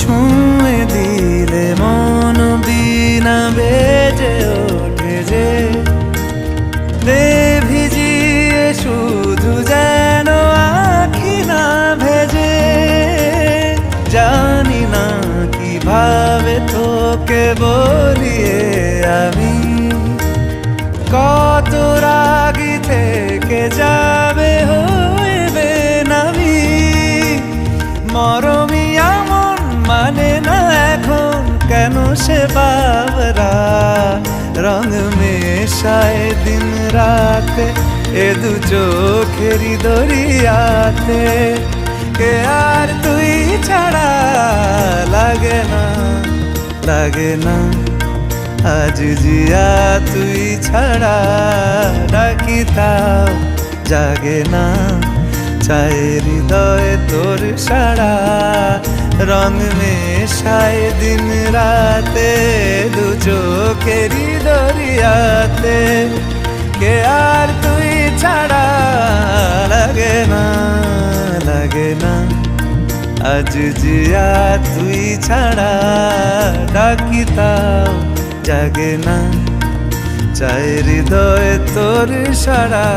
ছুঁয়ে দিলে মন বিনা বেজে ওঠে যে দে ভিজিয়ে শুধু যেন আখি না ভেজে। জানি না কিভাবে তোকে বলিয়ে আমি কত রাগি থেকে যাবে হইবে নামি। মরমি এমন মানে না এখন কেন সে বাবরা রং মেশায় দিন রাতে এ দু চোখেরই দরিয়াতে। কে আর তুই ছাড়া লাগে না লাগে না আজ জিয়া তুই ছাড়া ডাকি তাও জাগে না। চায় হৃদয় তোর সারা রং মেশায় দিন রাতে দু চোখেরই দরিয়াতে। কে আর তুই ছাড়া লাগে না লাগে না আজ জিয়া তুই ছাড়া ডাকি তাও জাগে না। চায় হৃদয় তোর সারা